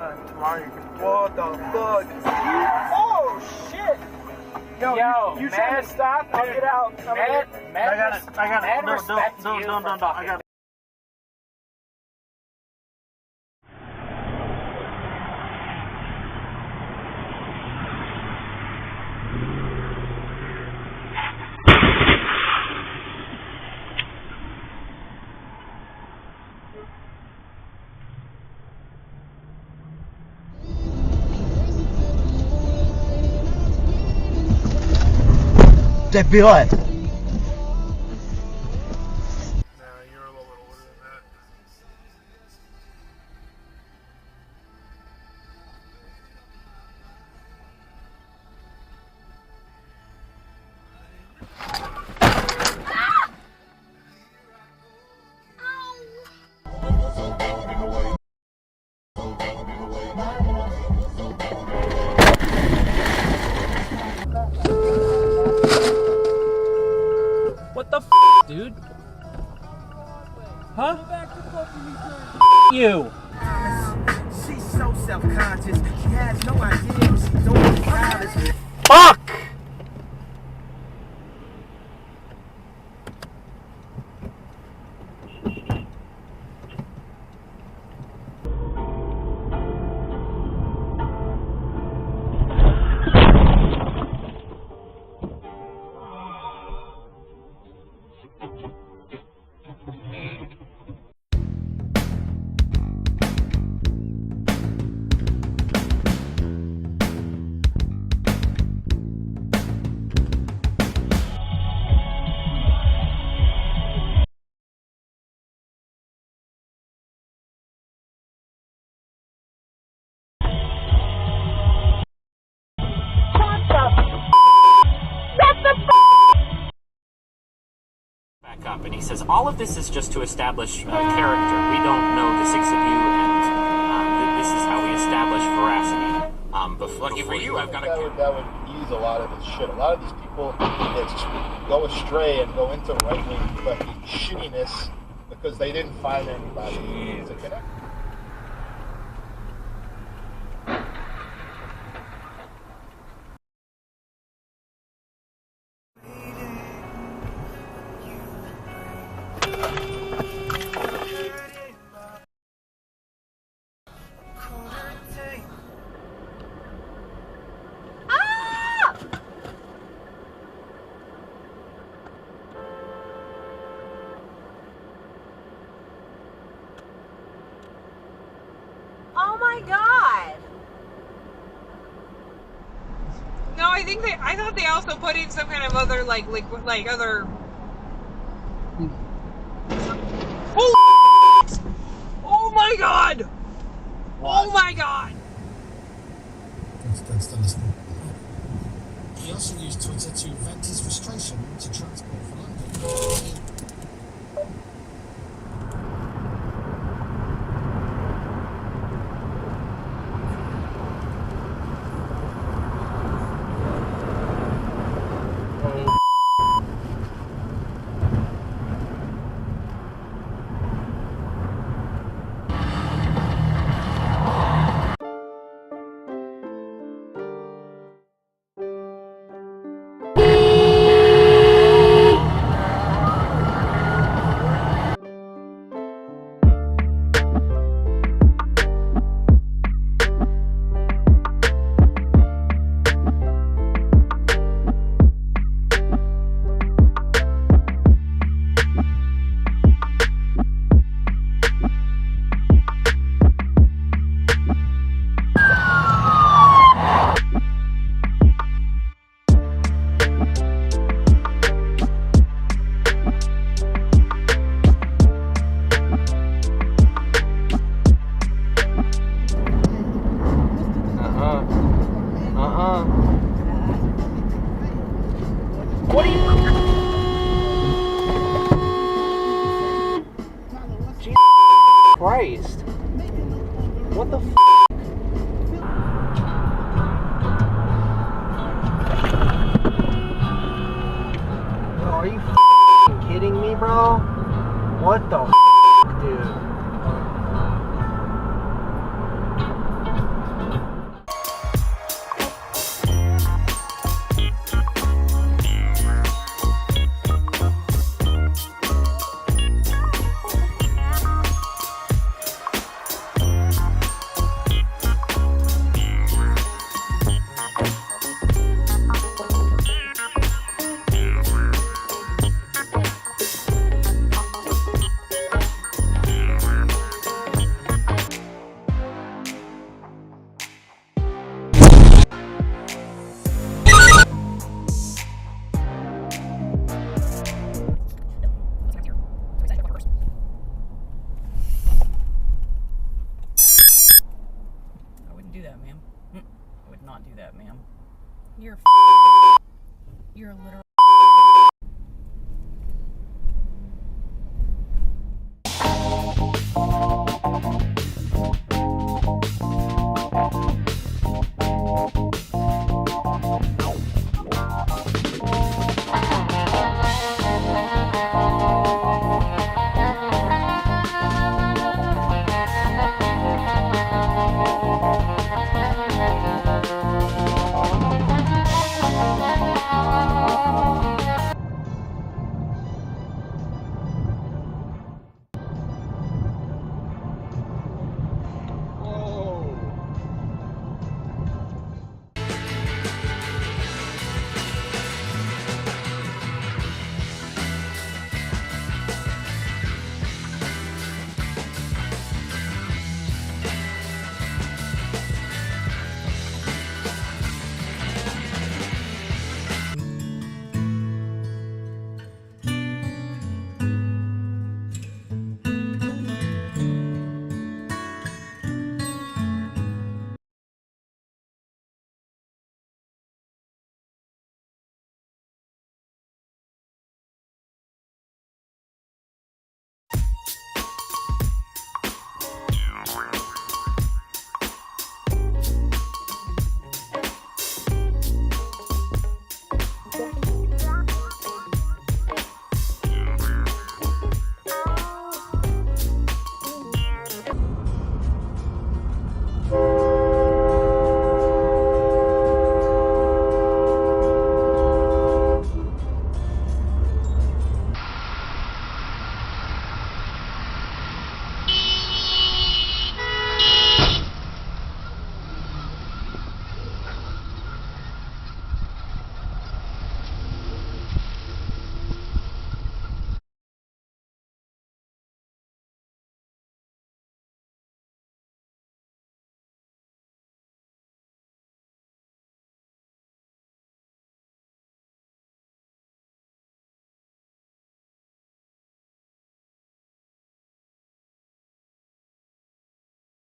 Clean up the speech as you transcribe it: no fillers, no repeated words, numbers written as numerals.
Tomorrow you can. What the fuck? Oh shit! Yo, you trying to stop? I'll get out. I got it. I got it. No. I got it. Debile! You're a little older than that. What the f, dude? Huh? You. She's so self-conscious. She has no idea what she's doing in college. Fuck! Back up, and he says all of this is just to establish character. We don't know the six of you, and this is how we establish veracity. Lucky for you, I've got that would ease a lot of this shit. A lot of these people that just go astray and go into right-wing fucking shittiness because they didn't find anybody to connect. Oh my god! No, I thought they also put in some kind of other liquid, other. Holy! Oh my god! What? Oh my god! That's understandable. He also used Twitter to vent his frustration to transport for London. What are you... Jesus Christ. What the f... Are you f***ing kidding me, bro? What the f***, dude? not do that, ma'am. You're a literal